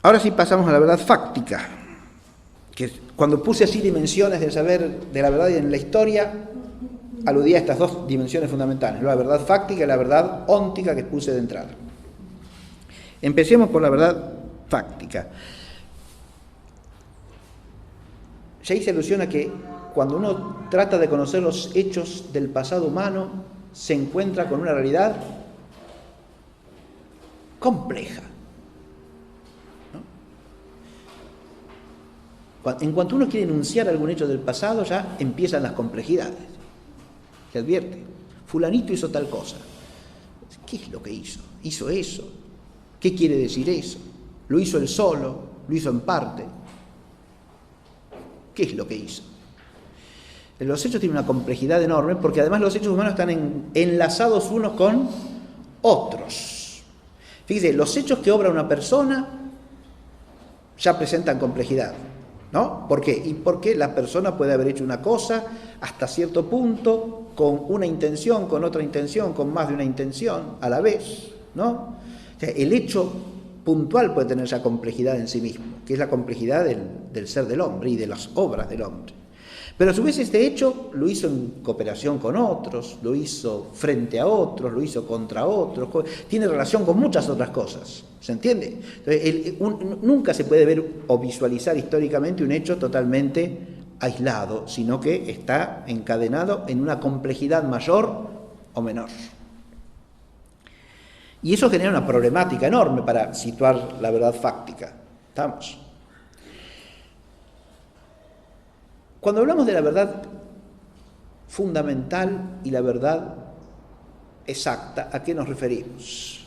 Ahora sí pasamos a la verdad fáctica, que cuando puse así dimensiones del saber de la verdad y en la historia, aludía a estas dos dimensiones fundamentales, la verdad fáctica y la verdad óntica que puse de entrada. Empecemos por la verdad fáctica. Ya hice alusión a que cuando uno trata de conocer los hechos del pasado humano, se encuentra con una realidad compleja. ¿No? En cuanto uno quiere enunciar algún hecho del pasado, ya empiezan las complejidades. Se advierte, fulanito hizo tal cosa. ¿Qué es lo que hizo? ¿Hizo eso? ¿Qué quiere decir eso? ¿Lo hizo él solo? ¿Lo hizo en parte? ¿Qué es lo que hizo? Los hechos tienen una complejidad enorme porque además los hechos humanos están enlazados unos con otros. Fíjese, los hechos que obra una persona ya presentan complejidad, ¿no? ¿Por qué? Y porque la persona puede haber hecho una cosa hasta cierto punto con una intención, con otra intención, con más de una intención a la vez, ¿no? O sea, el hecho puntual puede tener ya complejidad en sí mismo, que es la complejidad del ser del hombre y de las obras del hombre. Pero a su vez este hecho lo hizo en cooperación con otros, lo hizo frente a otros, lo hizo contra otros, tiene relación con muchas otras cosas, ¿se entiende? Entonces, nunca se puede ver o visualizar históricamente un hecho totalmente aislado, sino que está encadenado en una complejidad mayor o menor. Y eso genera una problemática enorme para situar la verdad fáctica. ¿Estamos? Cuando hablamos de la verdad fundamental y la verdad exacta, ¿a qué nos referimos?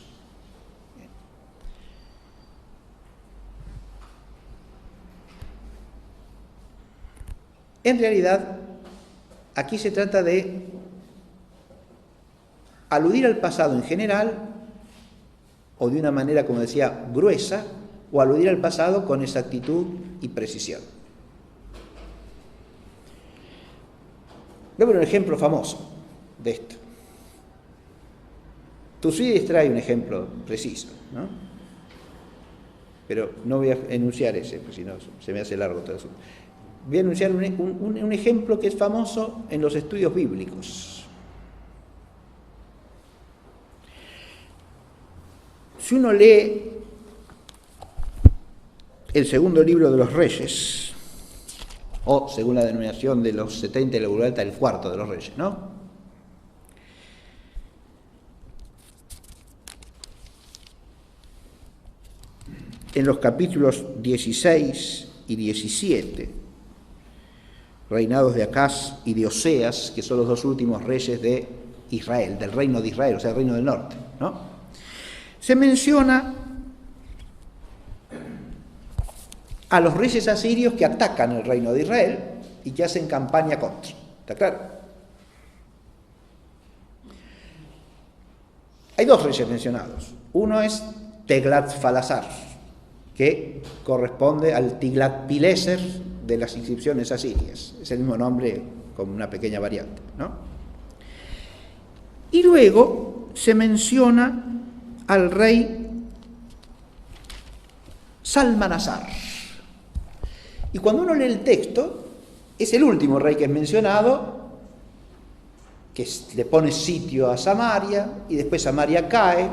En realidad, aquí se trata de aludir al pasado en general, o de una manera, como decía, gruesa, o aludir al pasado con exactitud y precisión. Voy a poner un ejemplo famoso de esto. Tucídides trae un ejemplo preciso, ¿no? Pero no voy a enunciar ese, porque si no se me hace largo todo eso. Voy a enunciar un ejemplo que es famoso en los estudios bíblicos. Si uno lee el segundo libro de los Reyes, o según la denominación de los 70 y la Vulgata, el cuarto de los Reyes, ¿no? En los capítulos 16 y 17, reinados de Acaz y de Oseas, que son los dos últimos reyes de Israel, del reino de Israel, o sea, el reino del norte, ¿no? Se menciona a los reyes asirios que atacan el reino de Israel y que hacen campaña contra. ¿Está claro? Hay dos reyes mencionados. Uno es Tiglat-Falesar, que corresponde al Tiglat-Pileser de las inscripciones asirias. Es el mismo nombre con una pequeña variante, ¿no? Y luego se menciona al rey Salmanasar. Y cuando uno lee el texto, es el último rey que es mencionado, que le pone sitio a Samaria, y después Samaria cae.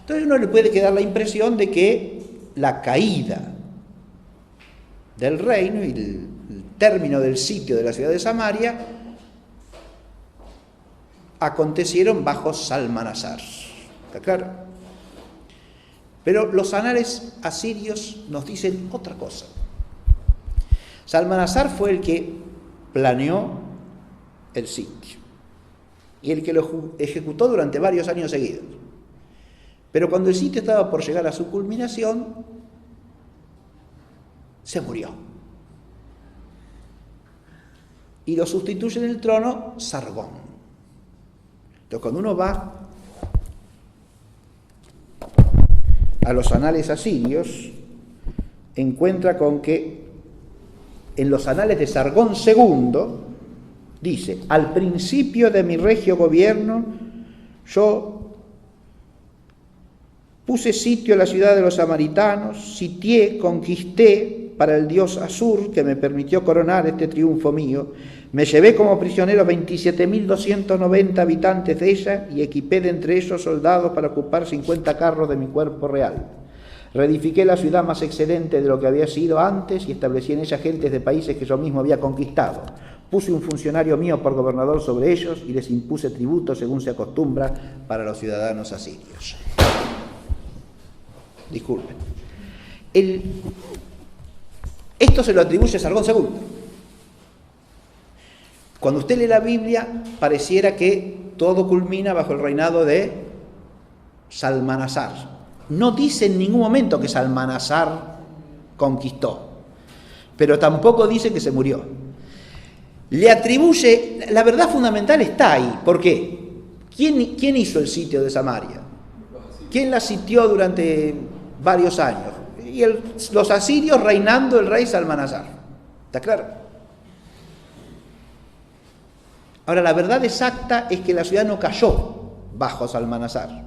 Entonces uno le puede quedar la impresión de que la caída del reino y el término del sitio de la ciudad de Samaria acontecieron bajo Salmanasar. ¿Está claro? Pero los anales asirios nos dicen otra cosa. Salmanasar fue el que planeó el sitio y el que lo ejecutó durante varios años seguidos. Pero cuando el sitio estaba por llegar a su culminación, se murió. Y lo sustituye en el trono Sargón. Entonces, cuando uno va a los anales asirios, encuentra con que en los anales de Sargón II, dice: al principio de mi regio gobierno, yo Puse sitio a la ciudad de los samaritanos, sitié, conquisté para el dios Asur, que me permitió coronar este triunfo mío. Me llevé como prisionero 27.290 habitantes de ella y equipé de entre ellos soldados para ocupar 50 carros de mi cuerpo real. Reedifiqué la ciudad más excelente de lo que había sido antes y establecí en ella gentes de países que yo mismo había conquistado. Puse un funcionario mío por gobernador sobre ellos y les impuse tributo según se acostumbra para los ciudadanos asirios. Disculpen. Esto se lo atribuye a Sargón II. Cuando usted lee la Biblia, pareciera que todo culmina bajo el reinado de Salmanasar. No dice en ningún momento que Salmanasar conquistó, pero tampoco dice que se murió. Le atribuye, la verdad fundamental está ahí. ¿Por qué? ¿Quién hizo el sitio de Samaria? ¿Quién la sitió durante varios años? Y los asirios reinando el rey Salmanasar. ¿Está claro? Ahora, la verdad exacta es que la ciudad no cayó bajo Salmanasar.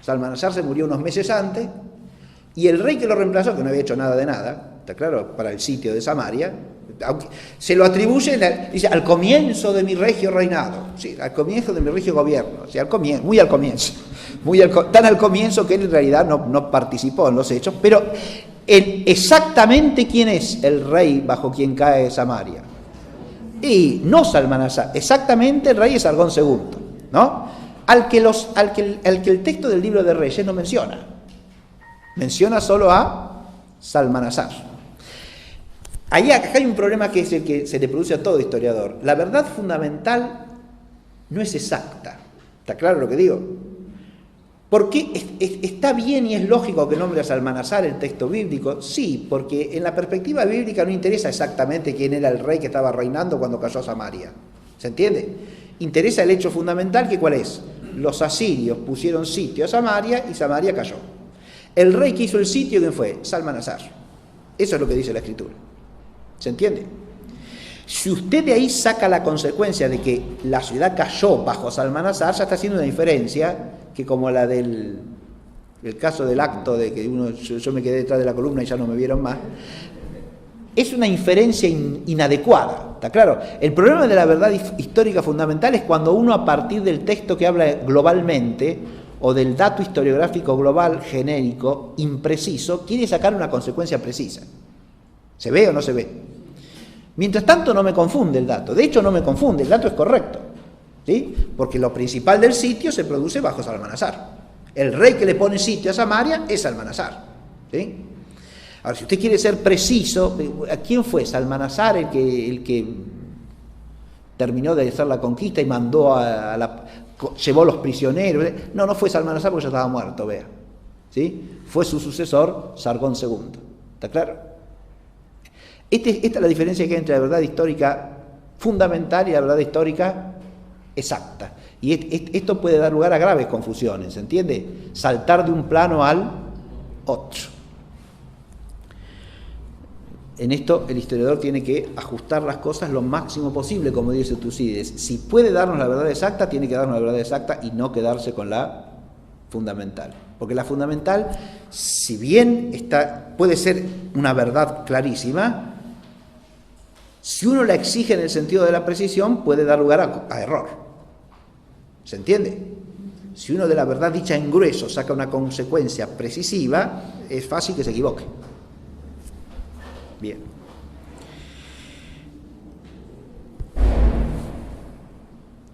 Salmanasar se murió unos meses antes y el rey que lo reemplazó, que no había hecho nada de nada, ¿está claro?, para el sitio de Samaria, se lo atribuye, dice, al comienzo de mi regio reinado, sí, al comienzo de mi regio gobierno, sí, muy al comienzo, tan al comienzo que él en realidad no participó en los hechos, pero exactamente quién es el rey bajo quien cae Samaria. Y no Salmanasar, exactamente el rey es Sargón II, ¿no? Al que el texto del libro de Reyes no menciona solo a Salmanasar. Acá hay un problema que es el que se le produce a todo historiador. La verdad fundamental no es exacta. ¿Está claro lo que digo? ¿Por qué está bien y es lógico que nombre a Salmanasar el texto bíblico? Sí, porque en la perspectiva bíblica no interesa exactamente quién era el rey que estaba reinando cuando cayó Samaria. ¿Se entiende? Interesa el hecho fundamental, que ¿cuál es? Los asirios pusieron sitio a Samaria y Samaria cayó. El rey que hizo el sitio, ¿quién fue? Salmanasar. Eso es lo que dice la Escritura. ¿Se entiende? Si usted de ahí saca la consecuencia de que la ciudad cayó bajo Salmanasar, ya está haciendo una diferencia que, como la del caso del acto de que yo me quedé detrás de la columna y ya no me vieron más, es una inferencia inadecuada, ¿está claro? El problema de la verdad histórica fundamental es cuando uno, a partir del texto que habla globalmente o del dato historiográfico global genérico, impreciso, quiere sacar una consecuencia precisa. ¿Se ve o no se ve? Mientras tanto no me confunde el dato. De hecho no me confunde, el dato es correcto, ¿sí? Porque lo principal del sitio se produce bajo Salmanasar. El rey que le pone sitio a Samaria es Salmanasar, ¿sí? Ahora, si usted quiere ser preciso, ¿a quién fue Salmanasar el que terminó de hacer la conquista y mandó llevó los prisioneros? No fue Salmanasar porque ya estaba muerto, vea, ¿sí? Fue su sucesor, Sargón II. ¿Está claro? Esta es la diferencia que hay entre la verdad histórica fundamental y la verdad histórica exacta. Y esto puede dar lugar a graves confusiones, ¿se entiende? Saltar de un plano al otro. En esto el historiador tiene que ajustar las cosas lo máximo posible, como dice Tucídides. Si puede darnos la verdad exacta, tiene que darnos la verdad exacta y no quedarse con la fundamental. Porque la fundamental, si bien puede ser una verdad clarísima, si uno la exige en el sentido de la precisión, puede dar lugar a error. ¿Se entiende? Si uno de la verdad dicha en grueso saca una consecuencia precisiva, es fácil que se equivoque. Bien.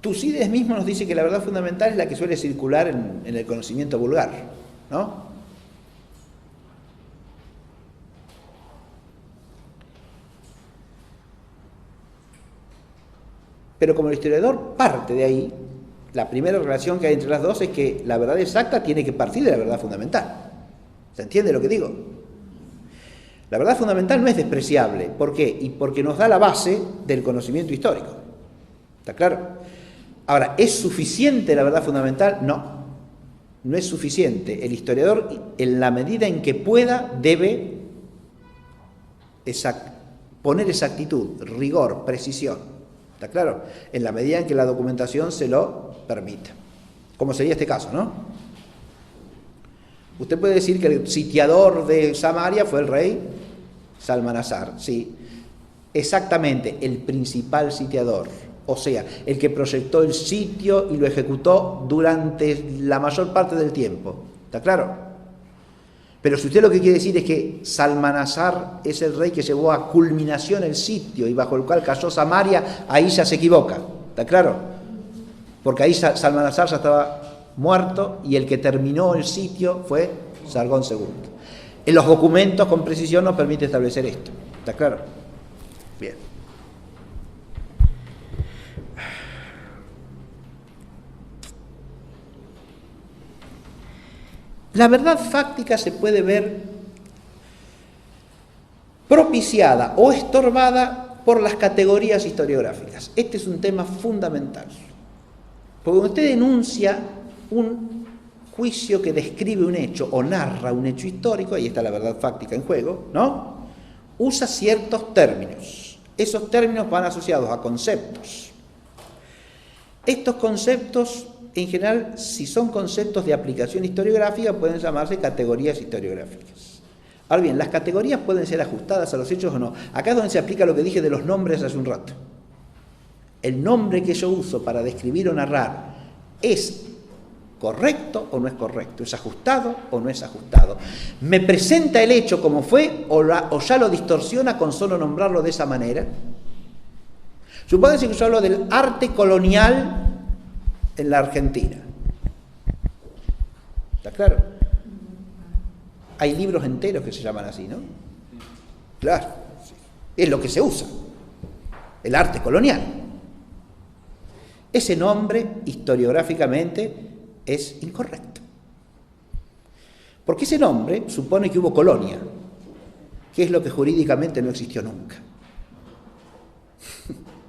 Tucídides mismo nos dice que la verdad fundamental es la que suele circular en el conocimiento vulgar, ¿no? Pero como el historiador parte de ahí, la primera relación que hay entre las dos es que la verdad exacta tiene que partir de la verdad fundamental. ¿Se entiende lo que digo? La verdad fundamental no es despreciable. ¿Por qué? Y porque nos da la base del conocimiento histórico. ¿Está claro? Ahora, ¿es suficiente la verdad fundamental? No es suficiente. El historiador, en la medida en que pueda, debe poner exactitud, rigor, precisión. ¿Está claro? En la medida en que la documentación se lo permita. Como sería este caso, ¿no? Usted puede decir que el sitiador de Samaria fue el rey Salmanasar, sí. Exactamente, el principal sitiador. O sea, el que proyectó el sitio y lo ejecutó durante la mayor parte del tiempo. ¿Está claro? Pero si usted lo que quiere decir es que Salmanasar es el rey que llevó a culminación el sitio y bajo el cual cayó Samaria, ahí ya se equivoca. ¿Está claro? Porque ahí Salmanasar ya estaba muerto y el que terminó el sitio fue Sargón II. En los documentos con precisión nos permite establecer esto. ¿Está claro? Bien. La verdad fáctica se puede ver propiciada o estorbada por las categorías historiográficas. Este es un tema fundamental. Porque cuando usted denuncia un juicio que describe un hecho o narra un hecho histórico, ahí está la verdad fáctica en juego, ¿no? Usa ciertos términos. Esos términos van asociados a conceptos. Estos conceptos, en general, si son conceptos de aplicación historiográfica, pueden llamarse categorías historiográficas. Ahora bien, las categorías pueden ser ajustadas a los hechos o no. Acá es donde se aplica lo que dije de los nombres hace un rato. El nombre que yo uso para describir o narrar es correcto o no es correcto, es ajustado o no es ajustado. ¿Me presenta el hecho como fue o ya lo distorsiona con solo nombrarlo de esa manera? Supónganse que yo hablo del arte colonial en la Argentina. ¿Está claro? Hay libros enteros que se llaman así, ¿no? Claro, es lo que se usa, el arte colonial. Ese nombre, historiográficamente, es incorrecto. Porque ese nombre supone que hubo colonia, que es lo que jurídicamente no existió nunca.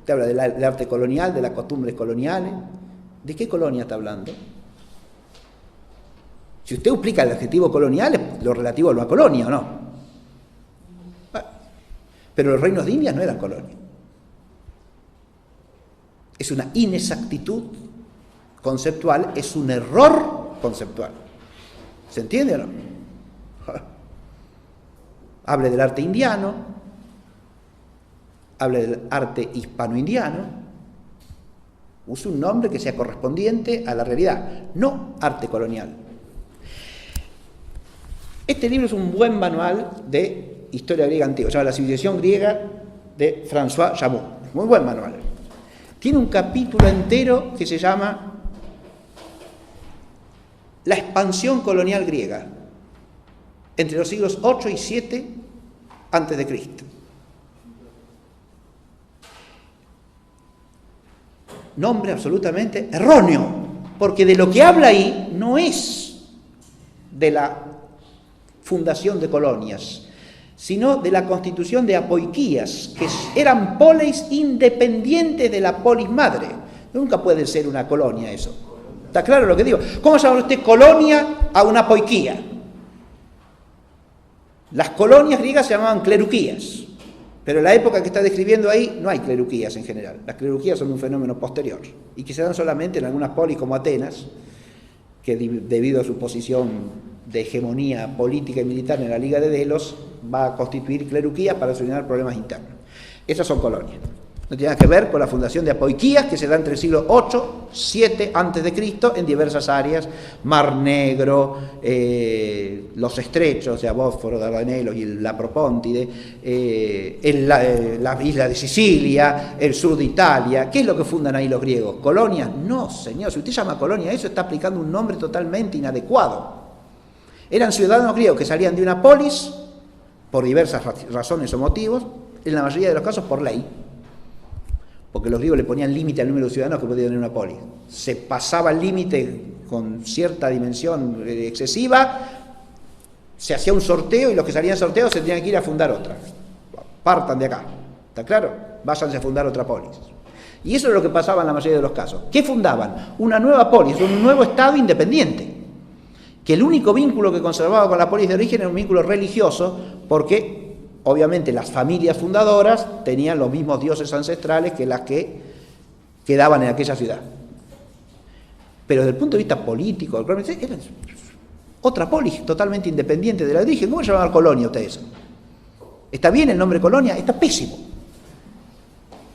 Te habla del arte colonial, de las costumbres coloniales. ¿De qué colonia está hablando? Si usted explica el adjetivo colonial, es lo relativo a la colonia, ¿o no? Pero los reinos de Indias no eran colonia. Es una inexactitud conceptual, es un error conceptual. ¿Se entiende o no? Hable del arte indiano, hable del arte hispano-indiano, use un nombre que sea correspondiente a la realidad, no arte colonial. Este libro es un buen manual de historia griega antigua, se llama La civilización griega de François Jamot, muy buen manual. Tiene un capítulo entero que se llama La expansión colonial griega entre los siglos 8 y 7 antes de Cristo. Nombre absolutamente erróneo, porque de lo que habla ahí no es de la fundación de colonias, sino de la constitución de apoiquías, que eran polis independientes de la polis madre. Nunca puede ser una colonia eso. ¿Está claro lo que digo? ¿Cómo llama usted colonia a una apoiquía? Las colonias griegas se llamaban cleruquías, pero en la época que está describiendo ahí no hay cleruquías en general. Las cleruquías son un fenómeno posterior y que se dan solamente en algunas polis como Atenas, que debido a su posición de hegemonía política y militar en la Liga de Delos va a constituir cleruquías para solucionar problemas internos. Esas son colonias. No tiene nada que ver con la fundación de apoiquías que se da entre el siglo 8 y 7 antes de Cristo en diversas áreas, Mar Negro, los estrechos, o sea, Bósforo, Dardanelos y la Propóntide, la isla de Sicilia, el sur de Italia. ¿Qué es lo que fundan ahí los griegos? ¿Colonias? No, señor, si usted llama colonia, eso está aplicando un nombre totalmente inadecuado. Eran ciudadanos griegos que salían de una polis por diversas razones o motivos, en la mayoría de los casos por ley, porque los griegos le ponían límite al número de ciudadanos que podía tener una polis. Se pasaba el límite con cierta dimensión excesiva, se hacía un sorteo y los que salían sorteos se tenían que ir a fundar otra. Partan de acá, ¿está claro? Váyanse a fundar otra polis. Y eso es lo que pasaba en la mayoría de los casos. ¿Qué fundaban? Una nueva polis, un nuevo estado independiente, que el único vínculo que conservaba con la polis de origen era un vínculo religioso, porque obviamente las familias fundadoras tenían los mismos dioses ancestrales que las que quedaban en aquella ciudad. Pero desde el punto de vista político, otra polis totalmente independiente de la de origen. ¿Cómo se llama colonia ustedes? ¿Está bien el nombre colonia? Está pésimo.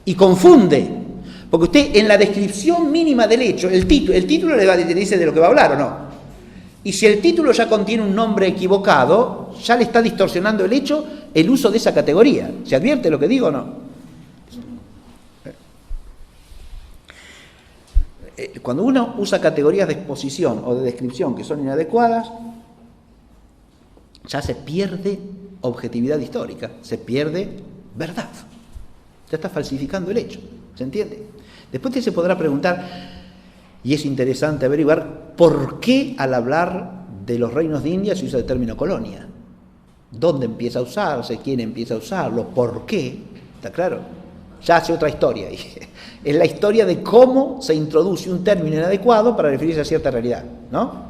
Y confunde. Porque usted en la descripción mínima del hecho, el título le dice de lo que va a hablar o no. Y si el título ya contiene un nombre equivocado, ya le está distorsionando el hecho el uso de esa categoría. ¿Se advierte lo que digo o no? Cuando uno usa categorías de exposición o de descripción que son inadecuadas, ya se pierde objetividad histórica, se pierde verdad. Ya está falsificando el hecho, ¿se entiende? Después usted se podrá preguntar, y es interesante averiguar, ¿por qué al hablar de los reinos de India se usa el término colonia? ¿Dónde empieza a usarse? ¿Quién empieza a usarlo? ¿Por qué? ¿Está claro? Ya hace otra historia ahí. Es la historia de cómo se introduce un término inadecuado para referirse a cierta realidad, ¿no?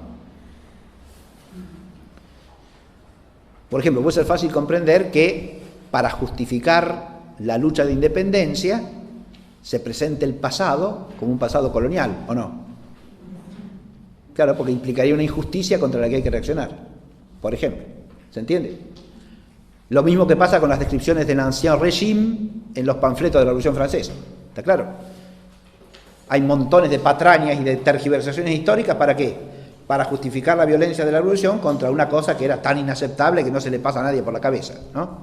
Por ejemplo, puede ser fácil comprender que para justificar la lucha de independencia se presente el pasado como un pasado colonial, ¿o no? Claro, porque implicaría una injusticia contra la que hay que reaccionar, por ejemplo. ¿Se entiende? Lo mismo que pasa con las descripciones del Ancien Régime en los panfletos de la Revolución Francesa. ¿Está claro? Hay montones de patrañas y de tergiversaciones históricas, ¿para qué? Para justificar la violencia de la Revolución contra una cosa que era tan inaceptable que no se le pasa a nadie por la cabeza, ¿no?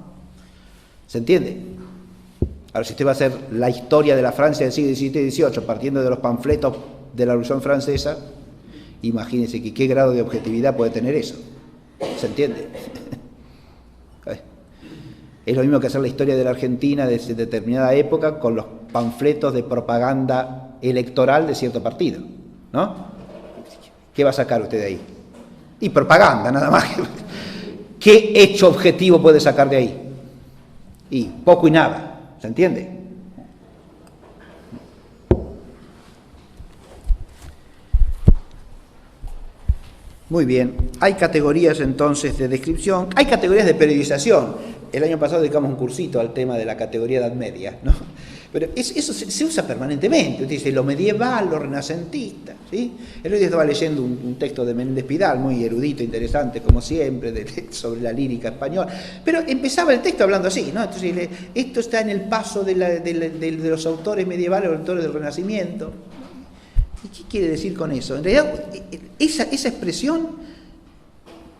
¿Se entiende? Ahora, si usted va a hacer la historia de la Francia del siglo XVII y XVIII partiendo de los panfletos de la Revolución Francesa, imagínense que qué grado de objetividad puede tener eso. ¿Se entiende? Es lo mismo que hacer la historia de la Argentina de determinada época con los panfletos de propaganda electoral de cierto partido, ¿no? ¿Qué va a sacar usted de ahí? Y propaganda, nada más. ¿Qué hecho objetivo puede sacar de ahí? Y poco y nada, ¿se entiende? Muy bien, hay categorías entonces de descripción, hay categorías de periodización. El año pasado dedicamos un cursito al tema de la categoría Edad Media, ¿no? Pero eso se usa permanentemente. Usted dice lo medieval, lo renacentista, ¿sí? El otro día estaba leyendo un texto de Menéndez Pidal, muy erudito, interesante, como siempre, sobre la lírica española. Pero empezaba el texto hablando así, ¿no? Entonces, esto está en el paso de los autores medievales, los autores del Renacimiento. ¿Y qué quiere decir con eso? En realidad, esa expresión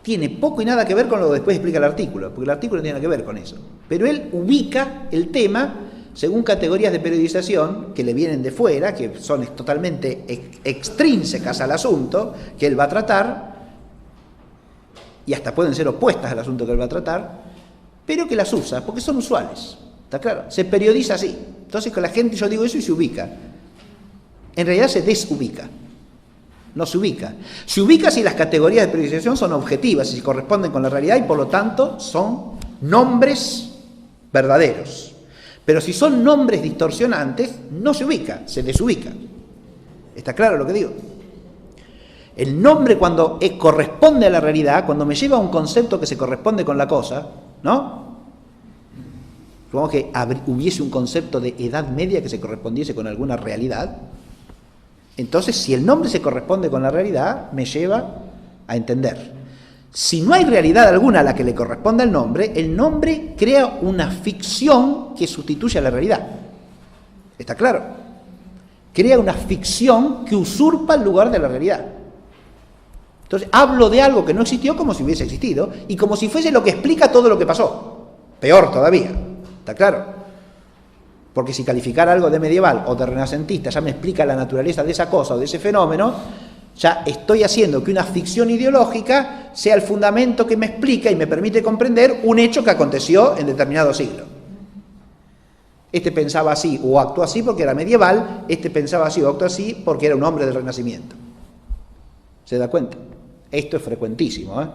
tiene poco y nada que ver con lo que después explica el artículo, porque el artículo no tiene nada que ver con eso. Pero él ubica el tema según categorías de periodización que le vienen de fuera, que son totalmente extrínsecas al asunto que él va a tratar, y hasta pueden ser opuestas al asunto que él va a tratar, pero que las usa, porque son usuales. ¿Está claro? Se periodiza así. Entonces con la gente yo digo eso y se ubica. En realidad se desubica. No se ubica. Se ubica si las categorías de periodización son objetivas, si corresponden con la realidad y por lo tanto son nombres verdaderos. Pero si son nombres distorsionantes, no se ubica, se desubica. ¿Está claro lo que digo? El nombre cuando corresponde a la realidad, cuando me lleva a un concepto que se corresponde con la cosa, ¿no? Supongamos que hubiese un concepto de edad media que se correspondiese con alguna realidad. Entonces, si el nombre se corresponde con la realidad, me lleva a entender. Si no hay realidad alguna a la que le corresponda el nombre crea una ficción que sustituye a la realidad. ¿Está claro? Crea una ficción que usurpa el lugar de la realidad. Entonces, hablo de algo que no existió como si hubiese existido y como si fuese lo que explica todo lo que pasó. Peor todavía. ¿Está claro? Porque si calificar algo de medieval o de renacentista ya me explica la naturaleza de esa cosa o de ese fenómeno, ya estoy haciendo que una ficción ideológica sea el fundamento que me explica y me permite comprender un hecho que aconteció en determinado siglo. Este pensaba así o actuó así porque era medieval, este pensaba así o actuó así porque era un hombre del Renacimiento. ¿Se da cuenta? Esto es frecuentísimo, ¿eh?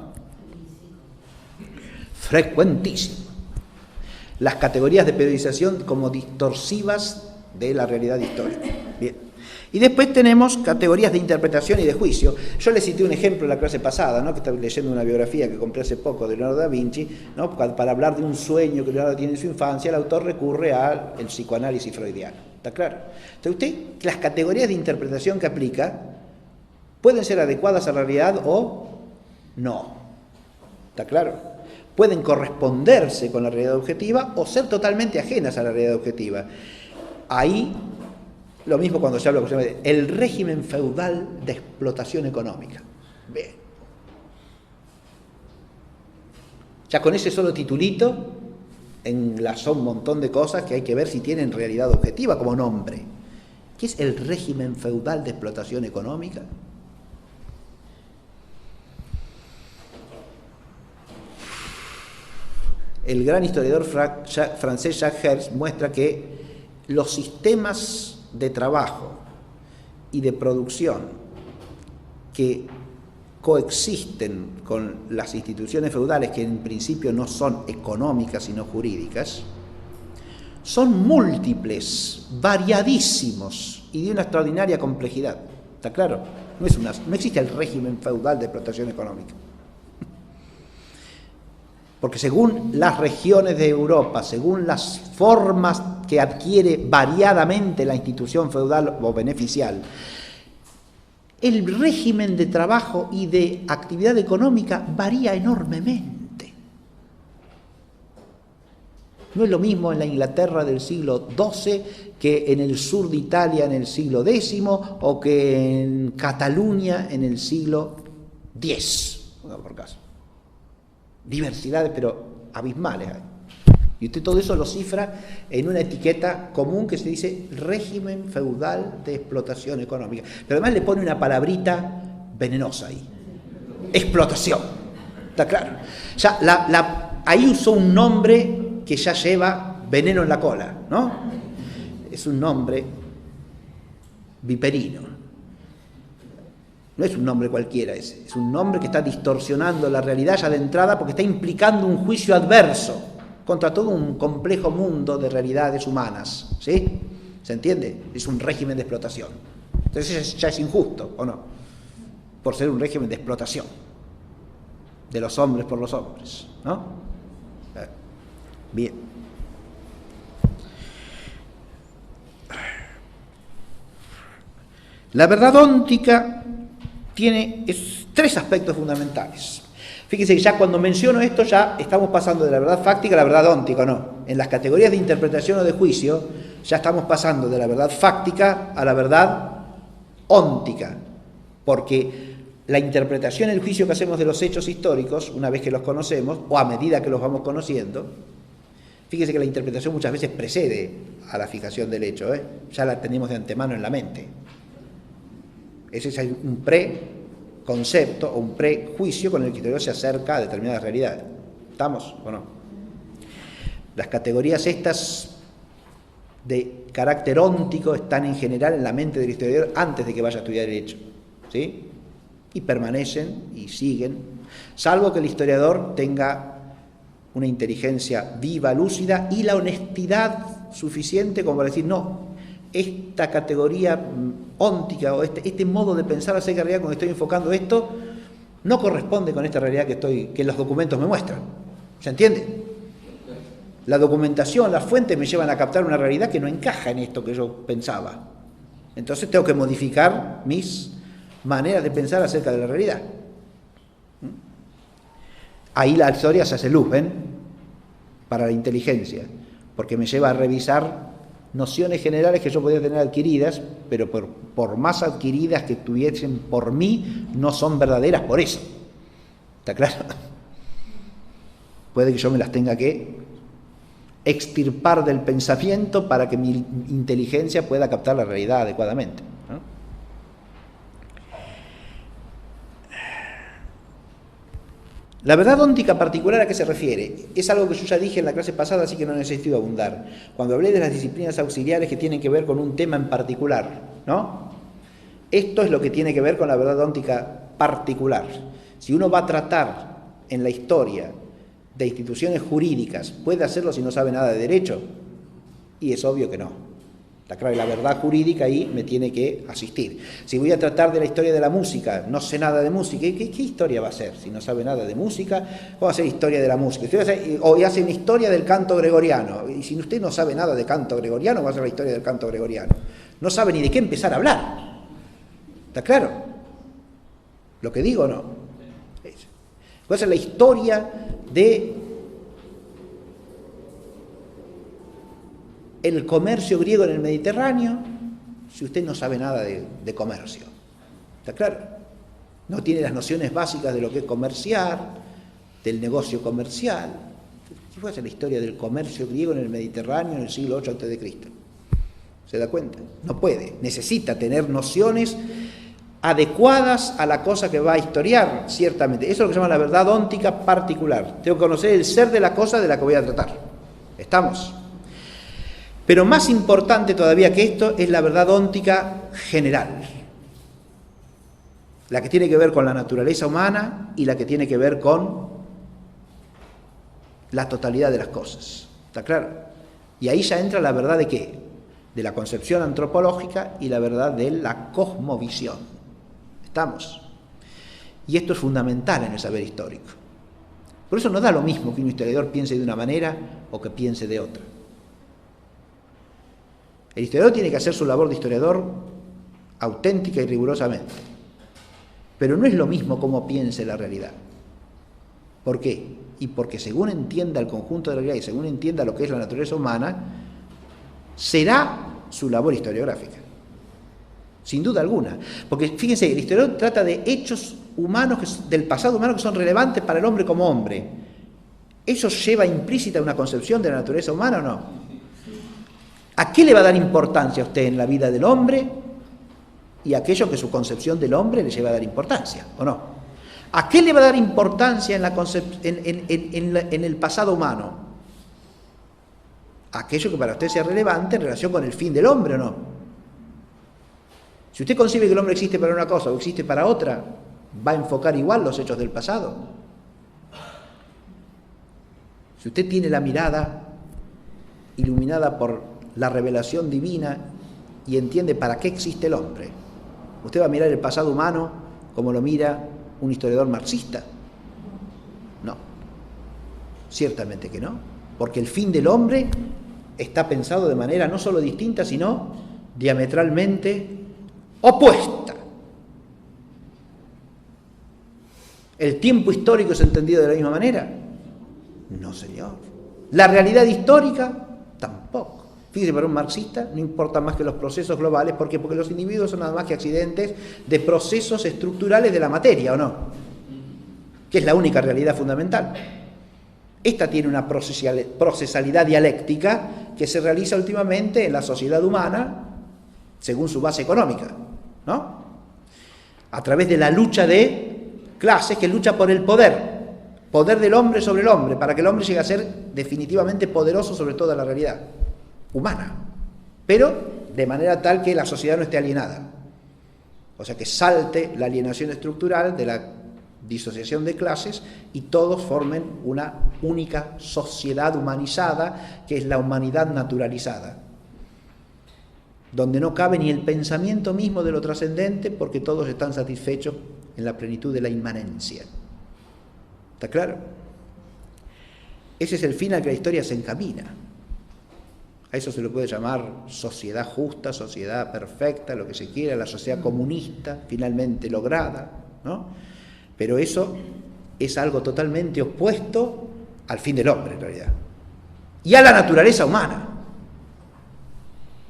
Frecuentísimo. Las categorías de periodización como distorsivas de la realidad histórica. Bien. Y después tenemos categorías de interpretación y de juicio. Yo les cité un ejemplo en la clase pasada, ¿no? Que estaba leyendo una biografía que compré hace poco de Leonardo da Vinci, ¿no? Para hablar de un sueño que Leonardo tiene en su infancia, el autor recurre al psicoanálisis freudiano. ¿Está claro? Entonces usted, las categorías de interpretación que aplica pueden ser adecuadas a la realidad o No. ¿Está claro? Pueden corresponderse con la realidad objetiva o ser totalmente ajenas a la realidad objetiva. Ahí, lo mismo cuando se habla del régimen feudal de explotación económica. Bien. Ya con ese solo titulito enlazó un montón de cosas que hay que ver si tienen realidad objetiva como nombre. ¿Qué es el régimen feudal de explotación económica? El gran historiador francés Jacques Hertz muestra que los sistemas de trabajo y de producción que coexisten con las instituciones feudales, que en principio no son económicas sino jurídicas, son múltiples, variadísimos y de una extraordinaria complejidad. ¿Está claro? No existe el régimen feudal de explotación económica. Porque según las regiones de Europa, según las formas que adquiere variadamente la institución feudal o beneficial, el régimen de trabajo y de actividad económica varía enormemente. No es lo mismo en la Inglaterra del siglo XII que en el sur de Italia en el siglo X o que en Cataluña en el siglo X, por caso. Diversidades, pero abismales hay. Y usted todo eso lo cifra en una etiqueta común que se dice régimen feudal de explotación económica. Pero además le pone una palabrita venenosa ahí. Explotación. ¿Está claro? Ya ahí usó un nombre que ya lleva veneno en la cola, ¿no? Es un nombre viperino. No es un nombre cualquiera ese, es un nombre que está distorsionando la realidad ya de entrada porque está implicando un juicio adverso contra todo un complejo mundo de realidades humanas, ¿sí? ¿Se entiende? Es un régimen de explotación. Entonces ya es injusto, ¿o no? Por ser un régimen de explotación de los hombres por los hombres, ¿no? Bien. La verdad óntica tiene tres aspectos fundamentales. Fíjense que ya cuando menciono esto ya estamos pasando de la verdad fáctica a la verdad óntica, ¿no? En las categorías de interpretación o de juicio ya estamos pasando de la verdad fáctica a la verdad óntica, porque la interpretación y el juicio que hacemos de los hechos históricos, una vez que los conocemos o a medida que los vamos conociendo, fíjense que la interpretación muchas veces precede a la fijación del hecho, ya la tenemos de antemano en la mente. Ese es un preconcepto o un prejuicio con el que el historiador se acerca a determinadas realidades. ¿Estamos o no? Las categorías estas de carácter óntico están en general en la mente del historiador antes de que vaya a estudiar el hecho, ¿sí? Y permanecen y siguen, salvo que el historiador tenga una inteligencia viva, lúcida y la honestidad suficiente como para decir, no, esta categoría óntica o este modo de pensar acerca de la realidad cuando estoy enfocando esto no corresponde con esta realidad que los documentos me muestran. ¿Se entiende? La documentación, las fuentes me llevan a captar una realidad que no encaja en esto que yo pensaba. Entonces tengo que modificar mis maneras de pensar acerca de la realidad. Ahí la historia se hace luz, ¿ven? Para la inteligencia, porque me lleva a revisar nociones generales que yo podía tener adquiridas, pero por más adquiridas que estuviesen por mí, no son verdaderas por eso. ¿Está claro? Puede que yo me las tenga que extirpar del pensamiento para que mi inteligencia pueda captar la realidad adecuadamente, ¿no? La verdad óntica particular, ¿a qué se refiere? Es algo que yo ya dije en la clase pasada, así que no necesito abundar. Cuando hablé de las disciplinas auxiliares que tienen que ver con un tema en particular, ¿no? Esto es lo que tiene que ver con la verdad óntica particular. Si uno va a tratar en la historia de instituciones jurídicas, ¿puede hacerlo si no sabe nada de derecho? Y es obvio que no. Está claro, la verdad jurídica ahí me tiene que asistir. Si voy a tratar de la historia de la música, no sé nada de música, ¿qué historia va a ser? Si no sabe nada de música, ¿cómo va a hacer historia de la música? O hace una historia del canto gregoriano. Y si usted no sabe nada de canto gregoriano, va a hacer la historia del canto gregoriano. No sabe ni de qué empezar a hablar. ¿Está claro? ¿Lo que digo o no? Puede ser la historia de el comercio griego en el Mediterráneo, si usted no sabe nada de comercio. ¿Está claro? No tiene las nociones básicas de lo que es comerciar, del negocio comercial. ¿Qué puede ser la historia del comercio griego en el Mediterráneo en el siglo VIII a.C.? ¿Se da cuenta? No puede. Necesita tener nociones adecuadas a la cosa que va a historiar, ciertamente. Eso es lo que se llama la verdad óntica particular. Tengo que conocer el ser de la cosa de la que voy a tratar. ¿Estamos? Pero más importante todavía que esto es la verdad óntica general. La que tiene que ver con la naturaleza humana y la que tiene que ver con la totalidad de las cosas. ¿Está claro? Y ahí ya entra la verdad de qué? De la concepción antropológica y la verdad de la cosmovisión. ¿Estamos? Y esto es fundamental en el saber histórico. Por eso no da lo mismo que un historiador piense de una manera o que piense de otra. El historiador tiene que hacer su labor de historiador auténtica y rigurosamente. Pero no es lo mismo cómo piense la realidad. ¿Por qué? Y porque según entienda el conjunto de la realidad y según entienda lo que es la naturaleza humana, será su labor historiográfica. Sin duda alguna. Porque fíjense, el historiador trata de hechos humanos, del pasado humano, que son relevantes para el hombre como hombre. ¿Eso lleva implícita una concepción de la naturaleza humana o no? ¿A qué le va a dar importancia a usted en la vida del hombre y aquello que su concepción del hombre le lleva a dar importancia, o no? ¿A qué le va a dar importancia en el pasado humano? Aquello que para usted sea relevante en relación con el fin del hombre, ¿o no? Si usted concibe que el hombre existe para una cosa o existe para otra, ¿va a enfocar igual los hechos del pasado? Si usted tiene la mirada iluminada por la revelación divina y entiende para qué existe el hombre, ¿usted va a mirar el pasado humano como lo mira un historiador marxista? No, ciertamente que no, porque el fin del hombre está pensado de manera no solo distinta, sino diametralmente opuesta. ¿El tiempo histórico es entendido de la misma manera? No, señor. ¿La realidad histórica? Tampoco. Fíjese, para un marxista no importa más que los procesos globales. ¿Por qué? Porque los individuos son nada más que accidentes de procesos estructurales de la materia, ¿o no? Que es la única realidad fundamental. Esta tiene una procesalidad dialéctica que se realiza últimamente en la sociedad humana según su base económica, ¿no? A través de la lucha de clases que lucha por el poder del hombre sobre el hombre, para que el hombre llegue a ser definitivamente poderoso sobre toda la realidad humana, pero de manera tal que la sociedad no esté alienada. O sea, que salte la alienación estructural de la disociación de clases y todos formen una única sociedad humanizada, que es la humanidad naturalizada, donde no cabe ni el pensamiento mismo de lo trascendente, porque todos están satisfechos en la plenitud de la inmanencia. ¿Está claro? Ese es el fin al que la historia se encamina. A eso se le puede llamar sociedad justa, sociedad perfecta, lo que se quiera, la sociedad comunista finalmente lograda, ¿no? Pero eso es algo totalmente opuesto al fin del hombre, en realidad, y a la naturaleza humana.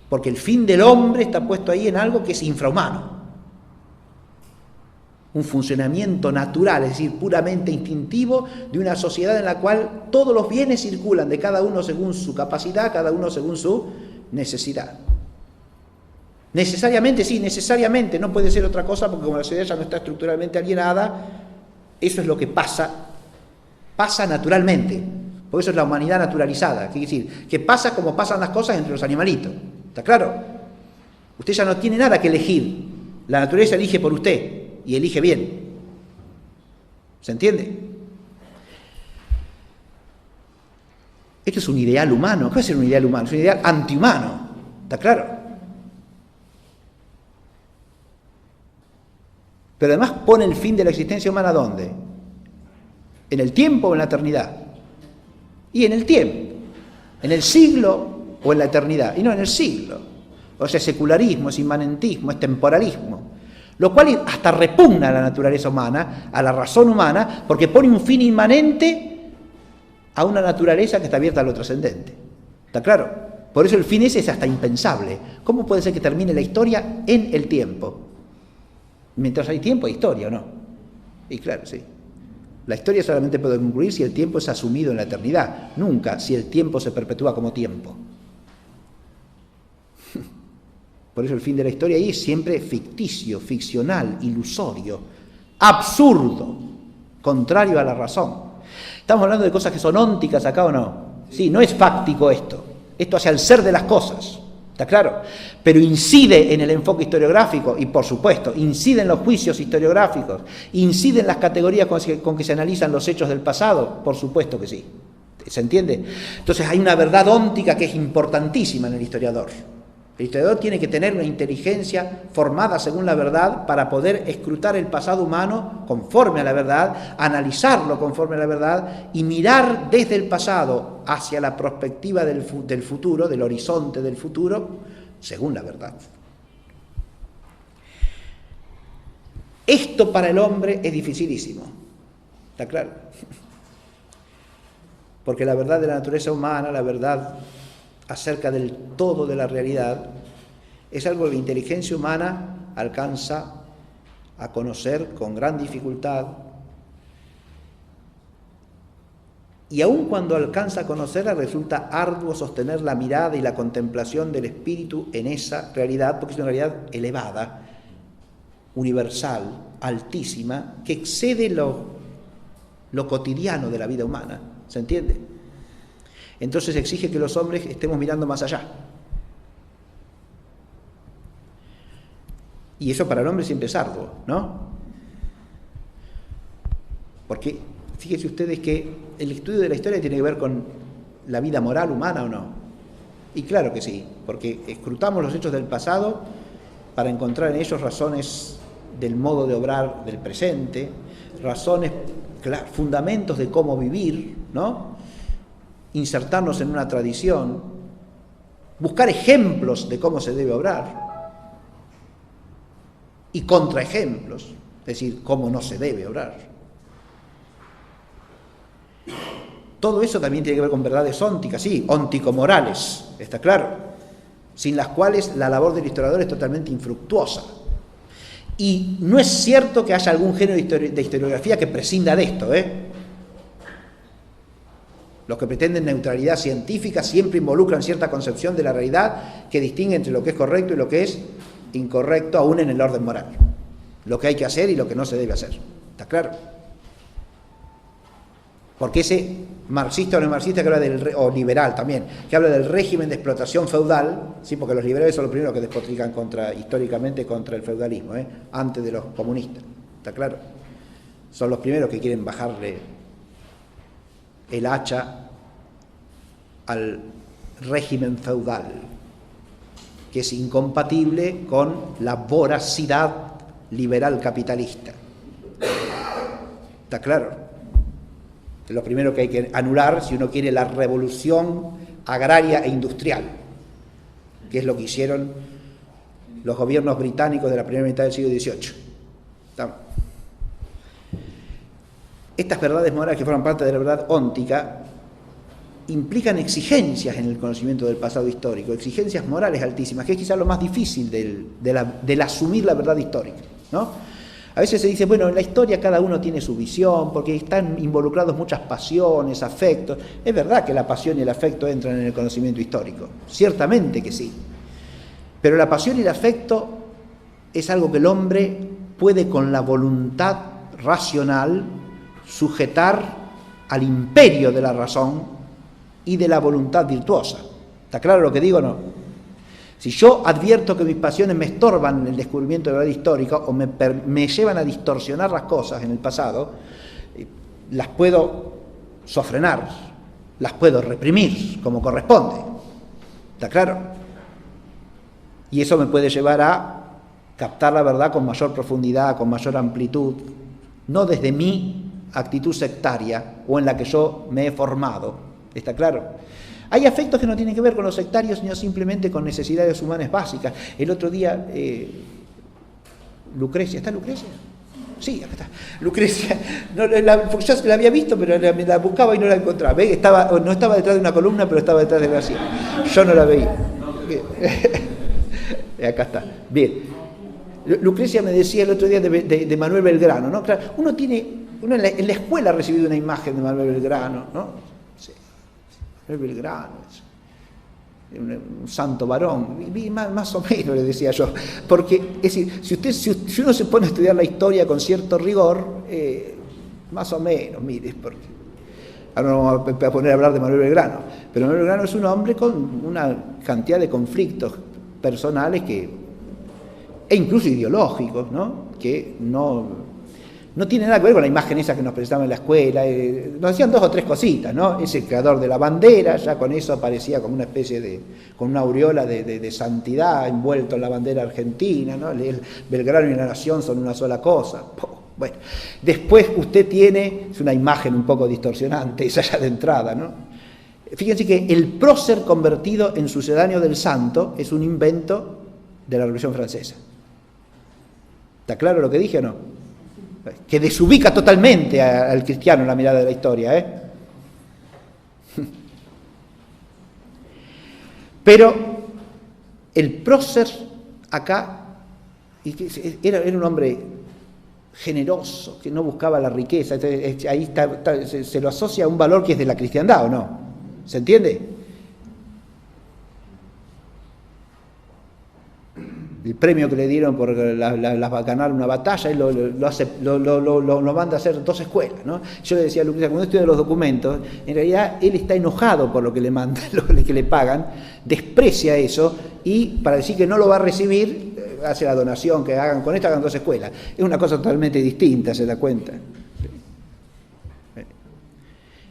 Porque el fin del hombre está puesto ahí en algo que es infrahumano. Un funcionamiento natural, es decir, puramente instintivo, de una sociedad en la cual todos los bienes circulan de cada uno según su capacidad, cada uno según su necesidad. Necesariamente, sí, necesariamente, no puede ser otra cosa, porque como la sociedad ya no está estructuralmente alienada, eso es lo que pasa naturalmente. Por eso es la humanidad naturalizada, quiere decir, que pasa como pasan las cosas entre los animalitos. ¿Está claro? Usted ya no tiene nada que elegir. La naturaleza elige por usted y elige bien. ¿Se entiende? Esto es un ideal humano. ¿Qué va a ser un ideal humano? Es un ideal antihumano. ¿Está claro? Pero además pone el fin de la existencia humana ¿dónde? ¿En el tiempo o en la eternidad? Y en el tiempo. ¿En el siglo o en la eternidad? Y no, en el siglo. O sea, es secularismo, es inmanentismo, es temporalismo. lo cual hasta repugna a la naturaleza humana, a la razón humana, porque pone un fin inmanente a una naturaleza que está abierta a lo trascendente. ¿Está claro? Por eso el fin ese es hasta impensable. ¿Cómo puede ser que termine la historia en el tiempo? Mientras hay tiempo hay historia, ¿o no? Y claro, sí. La historia solamente puede concluir si el tiempo es asumido en la eternidad, nunca si el tiempo se perpetúa como tiempo. Por eso el fin de la historia ahí es siempre ficticio, ficcional, ilusorio, absurdo, contrario a la razón. ¿Estamos hablando de cosas que son ónticas acá o no? Sí, no es fáctico esto. Esto hace al ser de las cosas, ¿está claro? Pero incide en el enfoque historiográfico y, por supuesto, incide en los juicios historiográficos, incide en las categorías con que se analizan los hechos del pasado, por supuesto que sí. ¿Se entiende? Entonces hay una verdad óntica que es importantísima en el historiador. El historiador tiene que tener una inteligencia formada según la verdad para poder escrutar el pasado humano conforme a la verdad, analizarlo conforme a la verdad y mirar desde el pasado hacia la perspectiva del futuro, del horizonte del futuro, según la verdad. Esto para el hombre es dificilísimo, ¿está claro? Porque la verdad de la naturaleza humana, la verdad acerca del todo de la realidad, es algo que la inteligencia humana alcanza a conocer con gran dificultad, y aun cuando alcanza a conocerla resulta arduo sostener la mirada y la contemplación del espíritu en esa realidad, porque es una realidad elevada, universal, altísima, que excede lo cotidiano de la vida humana, ¿se entiende? Entonces exige que los hombres estemos mirando más allá. Y eso para el hombre siempre es arduo, ¿no? Porque fíjense ustedes que el estudio de la historia tiene que ver con la vida moral humana, ¿o no? Y claro que sí, porque escrutamos los hechos del pasado para encontrar en ellos razones del modo de obrar del presente, razones, fundamentos de cómo vivir, ¿no? Insertarnos en una tradición, buscar ejemplos de cómo se debe obrar y contraejemplos, es decir, cómo no se debe obrar. Todo eso también tiene que ver con verdades ónticas, sí, óntico-morales, está claro, sin las cuales la labor del historiador es totalmente infructuosa. Y no es cierto que haya algún género de historiografía que prescinda de esto, Los que pretenden neutralidad científica siempre involucran cierta concepción de la realidad que distingue entre lo que es correcto y lo que es incorrecto, aún en el orden moral. Lo que hay que hacer y lo que no se debe hacer. ¿Está claro? Porque ese marxista o neomarxista que habla o liberal también, que habla del régimen de explotación feudal, ¿sí? Porque los liberales son los primeros que despotrican históricamente contra el feudalismo, antes de los comunistas. ¿Está claro? Son los primeros que quieren bajarle el hacha al régimen feudal, que es incompatible con la voracidad liberal capitalista. ¿Está claro? Es lo primero que hay que anular si uno quiere la revolución agraria e industrial, que es lo que hicieron los gobiernos británicos de la primera mitad del siglo XVIII. ¿Está? Estas verdades morales que forman parte de la verdad óntica implican exigencias en el conocimiento del pasado histórico, exigencias morales altísimas, que es quizás lo más difícil del asumir la verdad histórica, ¿no? A veces se dice, bueno, en la historia cada uno tiene su visión, porque están involucrados muchas pasiones, afectos. Es verdad que la pasión y el afecto entran en el conocimiento histórico, ciertamente que sí. Pero la pasión y el afecto es algo que el hombre puede con la voluntad racional sujetar al imperio de la razón y de la voluntad virtuosa. ¿Está claro lo que digo o no? Si yo advierto que mis pasiones me estorban en el descubrimiento de la verdad histórica o me llevan a distorsionar las cosas en el pasado, las puedo sofrenar, las puedo reprimir como corresponde. ¿Está claro? Y eso me puede llevar a captar la verdad con mayor profundidad, con mayor amplitud, no desde mi actitud sectaria o en la que yo me he formado. ¿Está claro? Hay afectos que no tienen que ver con los sectarios, sino simplemente con necesidades humanas básicas. El otro día Lucrecia, ¿está Lucrecia? Sí, acá está. Lucrecia, no, yo la había visto, pero la buscaba y no la encontraba. ¿Ve? No estaba detrás de una columna, pero estaba detrás de García. Yo no la veía. Acá está. Bien. Lucrecia me decía el otro día de Manuel Belgrano, ¿no? Claro, uno en la escuela ha recibido una imagen de Manuel Belgrano, ¿no? Sí. Manuel Belgrano, un santo varón, más o menos le decía yo, porque es decir, si uno se pone a estudiar la historia con cierto rigor, más o menos, mire, porque ahora no vamos a poner a hablar de Manuel Belgrano, pero Manuel Belgrano es un hombre con una cantidad de conflictos personales e incluso ideológicos, ¿no? Que no tiene nada que ver con la imagen esa que nos presentaban en la escuela. Nos decían 2 o 3 cositas, ¿no? Es el creador de la bandera, ya con eso aparecía como una especie con una aureola de santidad envuelto en la bandera argentina, ¿no? El Belgrano y la nación son una sola cosa. Bueno, después usted es una imagen un poco distorsionante, esa ya de entrada, ¿no? Fíjense que el prócer convertido en sucedáneo del santo es un invento de la Revolución Francesa. ¿Está claro lo que dije o no? Que desubica totalmente al cristiano en la mirada de la historia, ¿eh? Pero el prócer acá era un hombre generoso, que no buscaba la riqueza. Ahí se lo asocia a un valor que es de la cristiandad, ¿o no? ¿Se entiende? El premio que le dieron por ganar una batalla, él lo manda a hacer 2 escuelas, ¿no? Yo le decía a Lucrecia, cuando estudia los documentos, en realidad él está enojado por lo que le mandan, lo que le pagan, desprecia eso y para decir que no lo va a recibir, hace la donación, que hagan con esto, hagan 2 escuelas. Es una cosa totalmente distinta, ¿se da cuenta?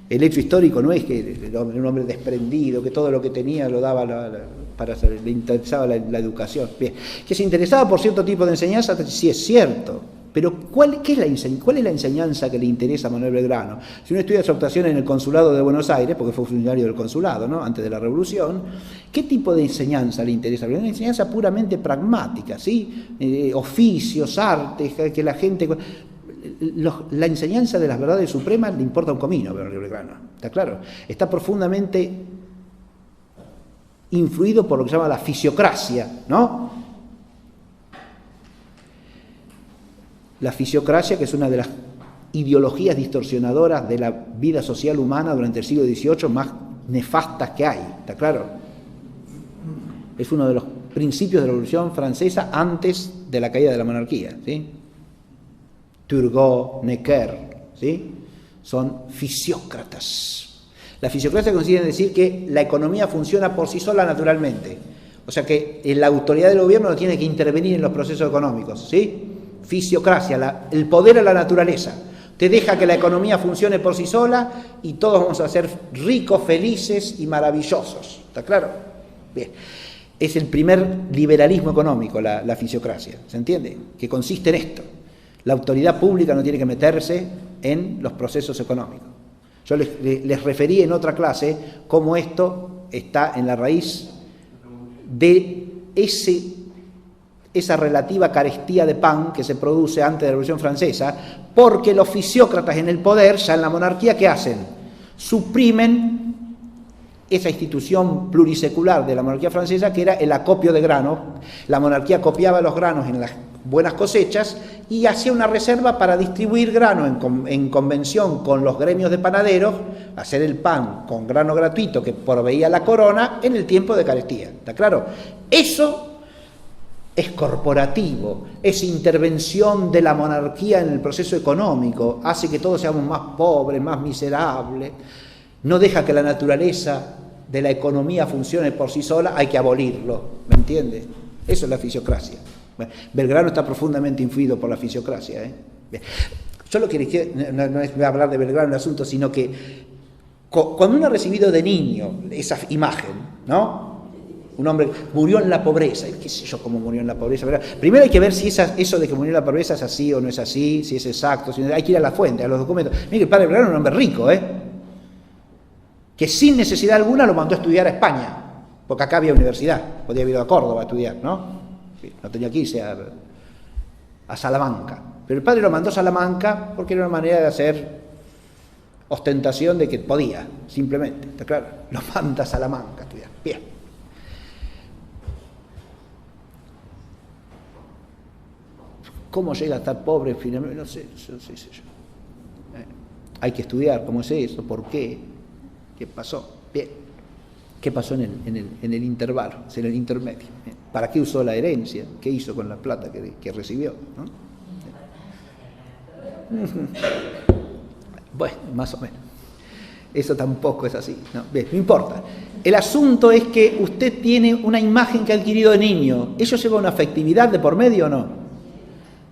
El hecho histórico no es que era un hombre desprendido, que todo lo que tenía lo daba le interesaba la educación. Bien. Que se interesaba por cierto tipo de enseñanza, sí es cierto, pero ¿cuál es la enseñanza que le interesa a Manuel Belgrano? Si uno estudia su actuación en el consulado de Buenos Aires, porque fue funcionario del consulado, ¿no? Antes de la Revolución, ¿qué tipo de enseñanza le interesa? Una enseñanza puramente pragmática, ¿sí? Oficios, artes, que la gente... La enseñanza de las verdades supremas le importa un comino a Manuel Belgrano, ¿está claro? Está profundamente influido por lo que se llama la fisiocracia, ¿no? La fisiocracia, que es una de las ideologías distorsionadoras de la vida social humana durante el siglo XVIII más nefastas que hay, ¿está claro? Es uno de los principios de la Revolución Francesa antes de la caída de la monarquía, ¿sí? Turgot, Necker, ¿sí? Son fisiócratas. La fisiocracia consiste en decir que la economía funciona por sí sola naturalmente. O sea que la autoridad del gobierno no tiene que intervenir en los procesos económicos, ¿sí? Fisiocracia, el poder a la naturaleza. Te deja que la economía funcione por sí sola y todos vamos a ser ricos, felices y maravillosos. ¿Está claro? Bien. Es el primer liberalismo económico, la fisiocracia. ¿Se entiende? Que consiste en esto. La autoridad pública no tiene que meterse en los procesos económicos. Yo les referí en otra clase cómo esto está en la raíz de esa relativa carestía de pan que se produce antes de la Revolución Francesa, porque los fisiócratas en el poder, ya en la monarquía, ¿qué hacen? Suprimen esa institución plurisecular de la monarquía francesa, que era el acopio de grano. La monarquía copiaba los granos en las buenas cosechas y hacía una reserva para distribuir grano en convención con los gremios de panaderos, hacer el pan con grano gratuito que proveía la corona en el tiempo de carestía. ¿Está claro? Eso es corporativo, es intervención de la monarquía en el proceso económico, hace que todos seamos más pobres, más miserables, no deja que la naturaleza de la economía funcione por sí sola, hay que abolirlo, ¿me entiende? Eso es la fisiocracia. Belgrano está profundamente influido por la fisiocracia, ¿eh? Yo lo que no es hablar de Belgrano en el asunto, sino que cuando uno ha recibido de niño esa imagen, ¿no? Un hombre murió en la pobreza, qué sé yo cómo murió en la pobreza. Primero hay que ver si eso de que murió en la pobreza es así o no es así, si es exacto, hay que ir a la fuente, a los documentos. Mire, el padre Belgrano era un hombre rico, que sin necesidad alguna lo mandó a estudiar a España, porque acá había universidad, podía haber ido a Córdoba a estudiar, ¿no? No tenía que irse a Salamanca. Pero el padre lo mandó a Salamanca porque era una manera de hacer ostentación de que podía, simplemente, ¿está claro? Lo manda a Salamanca a estudiar. Bien. ¿Cómo llega a estar pobre finalmente? No sé yo. Hay que estudiar cómo es eso, por qué, qué pasó. Bien. ¿Qué pasó en el intervalo, en el intermedio? ¿Para qué usó la herencia? ¿Qué hizo con la plata que recibió? ¿No? Bueno, más o menos. Eso tampoco es así. No, bien, no importa. El asunto es que usted tiene una imagen que ha adquirido de niño. ¿Eso lleva una afectividad de por medio o no?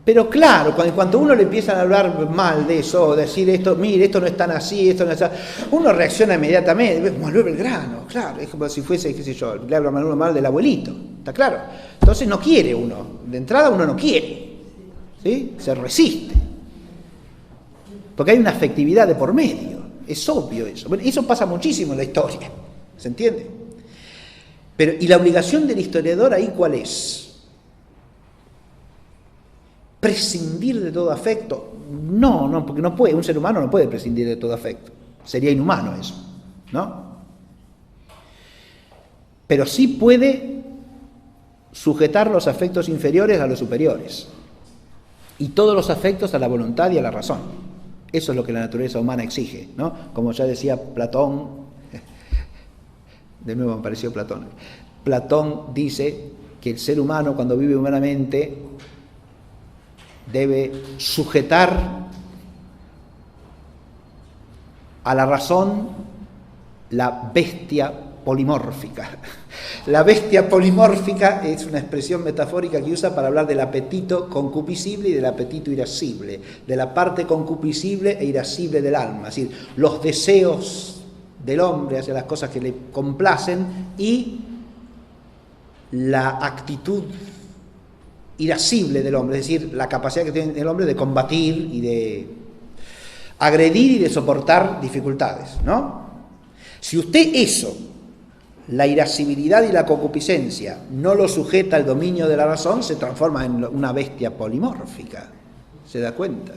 Pero claro, cuando uno le empiezan a hablar mal de eso, decir esto, mire, esto no es tan así, esto no es así, uno reacciona inmediatamente, Manuel Belgrano, claro, es como si fuese, qué sé yo, le habla Manuel mal del abuelito, ¿está claro? Entonces no quiere uno, de entrada uno no quiere, ¿sí? Se resiste, porque hay una afectividad de por medio, es obvio eso. Bueno, eso pasa muchísimo en la historia, ¿se entiende? Pero, ¿y la obligación del historiador ahí cuál es? ¿Prescindir de todo afecto? No, porque no puede, un ser humano no puede prescindir de todo afecto. Sería inhumano eso, ¿no? Pero sí puede sujetar los afectos inferiores a los superiores. Y todos los afectos a la voluntad y a la razón. Eso es lo que la naturaleza humana exige, ¿no? Como ya decía Platón, de nuevo me apareció Platón. Platón dice que el ser humano cuando vive humanamente debe sujetar a la razón la bestia polimórfica. La bestia polimórfica es una expresión metafórica que usa para hablar del apetito concupiscible y del apetito irascible, de la parte concupiscible e irascible del alma, es decir, los deseos del hombre hacia las cosas que le complacen y la actitud irascible del hombre, es decir, la capacidad que tiene el hombre de combatir y de agredir y de soportar dificultades, ¿no? Si usted eso, la irascibilidad y la concupiscencia, no lo sujeta al dominio de la razón, se transforma en una bestia polimórfica. ¿Se da cuenta?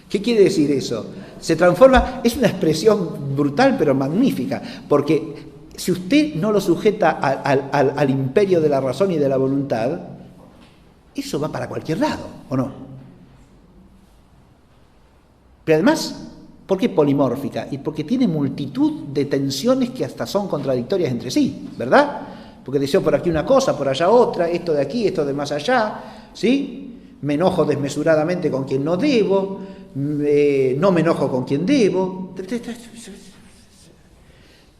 ¿Qué quiere decir eso? Se transforma, es una expresión brutal pero magnífica, porque si usted no lo sujeta al imperio de la razón y de la voluntad, eso va para cualquier lado, ¿o no? Pero además, ¿por qué polimórfica? Y porque tiene multitud de tensiones que hasta son contradictorias entre sí, ¿verdad? Porque deseo por aquí una cosa, por allá otra, esto de aquí, esto de más allá, ¿sí? Me enojo desmesuradamente con quien no debo, no me enojo con quien debo,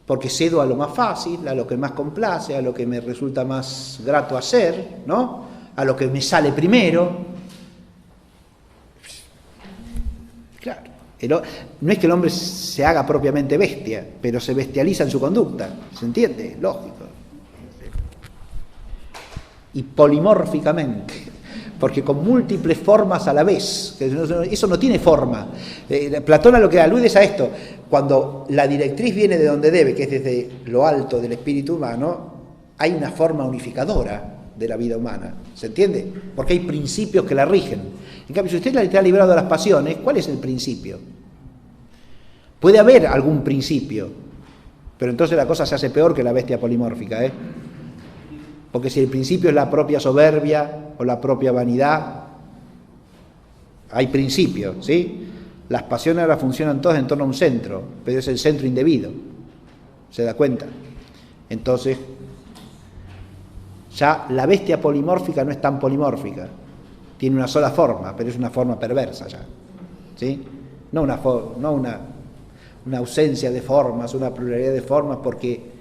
porque cedo a lo más fácil, a lo que más complace, a lo que me resulta más grato hacer, ¿no? A lo que me sale primero. Claro, no es que el hombre se haga propiamente bestia, pero se bestializa en su conducta, ¿se entiende? Lógico. Y polimórficamente, porque con múltiples formas a la vez, eso no tiene forma. Platón a lo que alude es a esto, cuando la directriz viene de donde debe, que es desde lo alto del espíritu humano, hay una forma unificadora de la vida humana, ¿se entiende? Porque hay principios que la rigen. En cambio, si usted está librado de las pasiones, ¿cuál es el principio? Puede haber algún principio, pero entonces la cosa se hace peor que la bestia polimórfica, ¿eh? Porque si el principio es la propia soberbia o la propia vanidad, hay principios, ¿sí? Las pasiones ahora funcionan todas en torno a un centro, pero es el centro indebido, ¿se da cuenta? Entonces, ya la bestia polimórfica no es tan polimórfica, tiene una sola forma, pero es una forma perversa ya, ¿sí? No una ausencia de formas, una pluralidad de formas, porque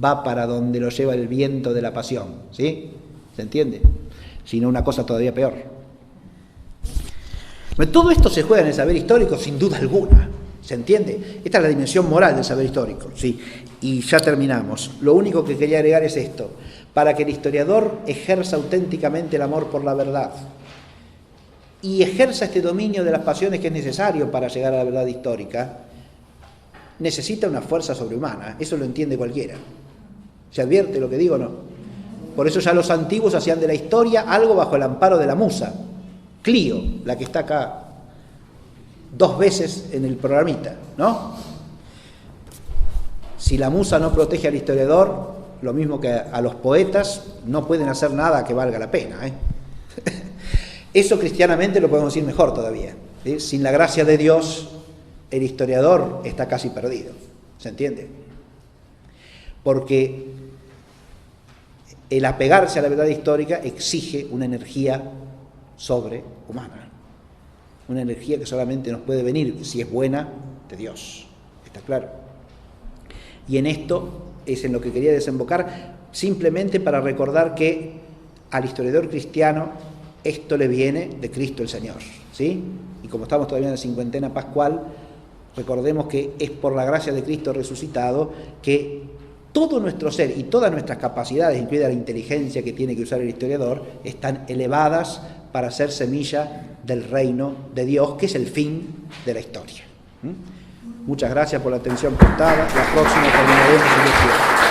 va para donde lo lleva el viento de la pasión, ¿sí? ¿Se entiende? Sino una cosa todavía peor. Pero todo esto se juega en el saber histórico sin duda alguna, ¿se entiende? Esta es la dimensión moral del saber histórico, ¿sí? Y ya terminamos. Lo único que quería agregar es esto: para que el historiador ejerza auténticamente el amor por la verdad y ejerza este dominio de las pasiones que es necesario para llegar a la verdad histórica, necesita una fuerza sobrehumana. Eso lo entiende cualquiera. ¿Se advierte lo que digo o no? Por eso ya los antiguos hacían de la historia algo bajo el amparo de la musa. Clio, la que está acá 2 veces en el programita, ¿no? Si la musa no protege al historiador, lo mismo que a los poetas, no pueden hacer nada que valga la pena, ¿eh? Eso cristianamente lo podemos decir mejor todavía, ¿sí? Sin la gracia de Dios, el historiador está casi perdido, ¿se entiende? Porque el apegarse a la verdad histórica exige una energía sobrehumana, una energía que solamente nos puede venir, si es buena, de Dios, ¿está claro? Y en esto es en lo que quería desembocar, simplemente para recordar que al historiador cristiano esto le viene de Cristo el Señor, ¿sí? Y como estamos todavía en la cincuentena pascual, recordemos que es por la gracia de Cristo resucitado que todo nuestro ser y todas nuestras capacidades, incluida la inteligencia que tiene que usar el historiador, están elevadas para ser semilla del reino de Dios, que es el fin de la historia. Muchas gracias por la atención prestada. La próxima terminaremos en el cielo.